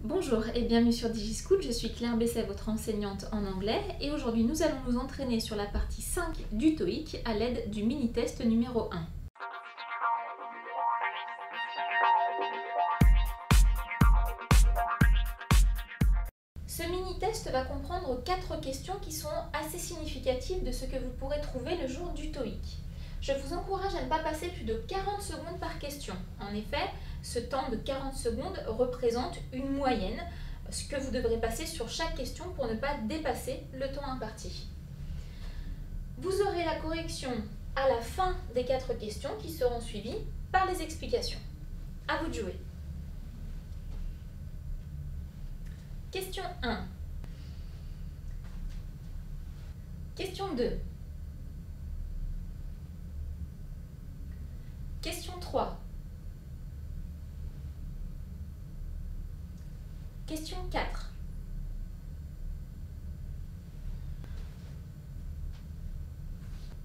Bonjour et bienvenue sur DigiSchool, je suis Claire Besset, votre enseignante en anglais et aujourd'hui nous allons nous entraîner sur la partie 5 du TOEIC à l'aide du mini-test numéro 1. Ce mini-test va comprendre 4 questions qui sont assez significatives de ce que vous pourrez trouver le jour du TOEIC. Je vous encourage à ne pas passer plus de 40 secondes par question. En effet, ce temps de 40 secondes représente une moyenne, ce que vous devrez passer sur chaque question pour ne pas dépasser le temps imparti. Vous aurez la correction à la fin des 4 questions qui seront suivies par les explications. À vous de jouer. Question 1. Question 2. Question 3. Question 4.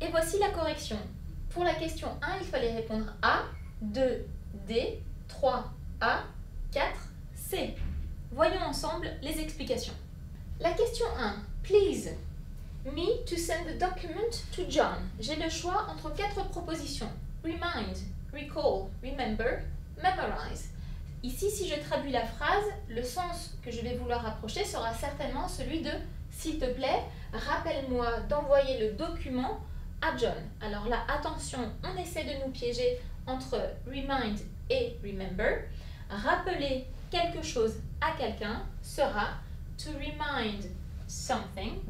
Et voici la correction. Pour la question 1, il fallait répondre A, 2, D, 3, A, 4, C. Voyons ensemble les explications. La question 1. Please, me to send the document to John. J'ai le choix entre 4 propositions. Remind, recall, remember, memorize. Ici, si je traduis la phrase, le sens que je vais vouloir approcher sera certainement celui de « S'il te plaît, rappelle-moi d'envoyer le document à John ». Alors là, attention, on essaie de nous piéger entre remind et remember. Rappeler quelque chose à quelqu'un sera to remind something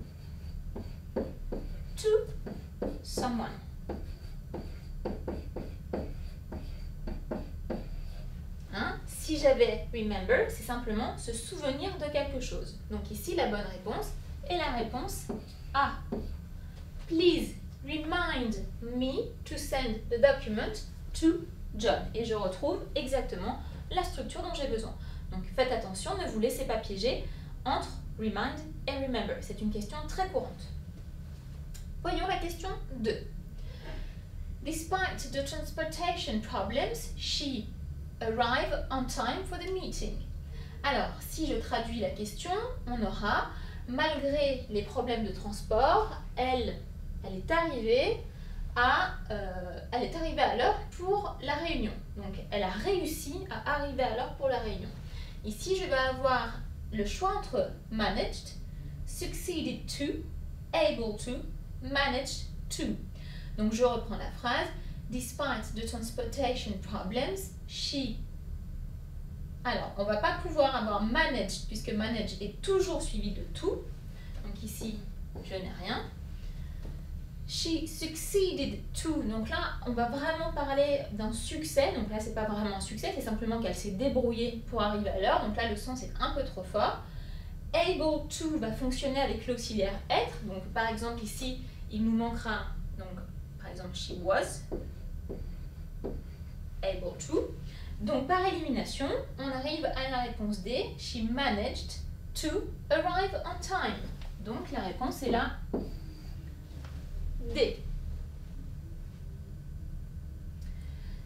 to someone. Si j'avais remember, c'est simplement se souvenir de quelque chose. Donc ici, la bonne réponse est la réponse A. Please remind me to send the document to John. Et je retrouve exactement la structure dont j'ai besoin. Donc faites attention, ne vous laissez pas piéger entre remind et remember. C'est une question très courante. Voyons la question 2. Despite the transportation problems, she arrive on time for the meeting. Alors, si je traduis la question, on aura malgré les problèmes de transport, elle est arrivée à l'heure pour la réunion. Donc, elle a réussi à arriver à l'heure pour la réunion. Ici, je vais avoir le choix entre managed, succeeded to, able to, managed to. Donc, je reprends la phrase. Despite the transportation problems, she... Alors, on ne va pas pouvoir avoir managed, puisque manage est toujours suivi de to. Donc ici, je n'ai rien. She succeeded to. Donc là, on va vraiment parler d'un succès. Donc là, ce n'est pas vraiment un succès, c'est simplement qu'elle s'est débrouillée pour arriver à l'heure. Donc là, le sens est un peu trop fort. Able to va fonctionner avec l'auxiliaire être. Donc par exemple, ici, il nous manquera, donc, par exemple, she was able to. Donc par élimination, on arrive à la réponse D. She managed to arrive on time. Donc la réponse est là D.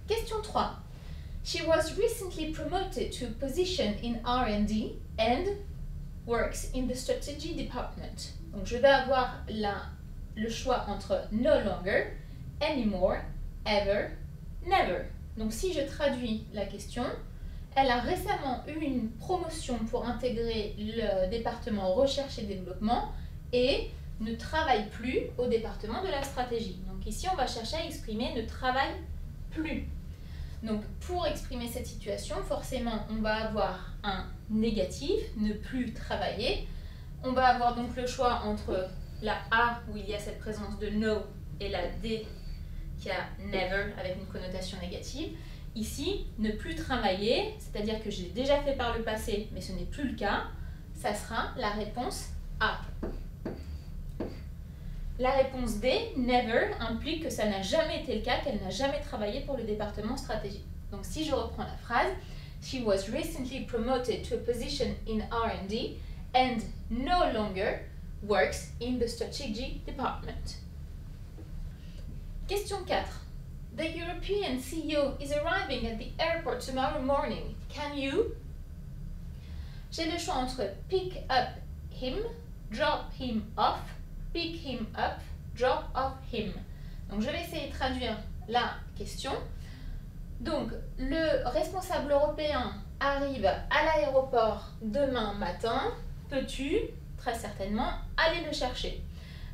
Question 3. She was recently promoted to a position in R&D and works in the strategy department. Donc je vais avoir là le choix entre no longer, anymore, ever, never. Donc si je traduis la question, elle a récemment eu une promotion pour intégrer le département recherche et développement et ne travaille plus au département de la stratégie. Donc ici, on va chercher à exprimer ne travaille plus. Donc pour exprimer cette situation, forcément, on va avoir un négatif, ne plus travailler. On va avoir donc le choix entre la A où il y a cette présence de no et la D qui a never avec une connotation négative. Ici, ne plus travailler, c'est-à-dire que j'ai déjà fait par le passé, mais ce n'est plus le cas, ça sera la réponse A. La réponse D, never, implique que ça n'a jamais été le cas, qu'elle n'a jamais travaillé pour le département stratégie. Donc si je reprends la phrase, she was recently promoted to a position in R&D and no longer works in the strategy department. Question 4. The European CEO is arriving at the airport tomorrow morning. Can you? j'ai le choix entre pick up him, drop him off, pick him up, drop off him. Donc je vais essayer de traduire la question. Donc le responsable européen arrive à l'aéroport demain matin. Peux-tu, très certainement, aller le chercher?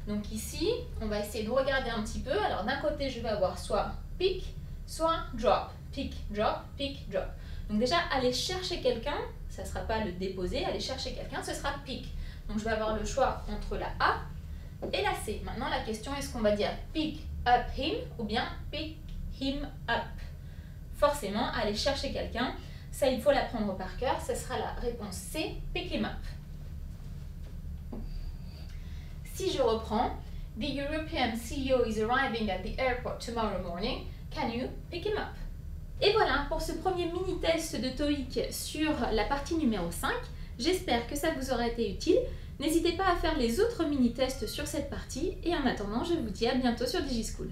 Donc ici, on va essayer de regarder un petit peu. Alors d'un côté, je vais avoir soit pick, soit drop. Pick, drop, pick, drop. Donc déjà, aller chercher quelqu'un, ça ne sera pas le déposer. Aller chercher quelqu'un, ce sera pick. Donc je vais avoir le choix entre la A et la C. Maintenant, la question, est-ce qu'on va dire pick up him ou bien pick him up? Forcément, aller chercher quelqu'un, ça il faut l'apprendre par cœur, ce sera la réponse C, pick him up. Si je reprends, the European CEO is arriving at the airport tomorrow morning, can you pick him up? Et voilà pour ce premier mini-test de TOEIC sur la partie numéro 5. J'espère que ça vous aura été utile. N'hésitez pas à faire les autres mini-tests sur cette partie et en attendant, je vous dis à bientôt sur DigiSchool.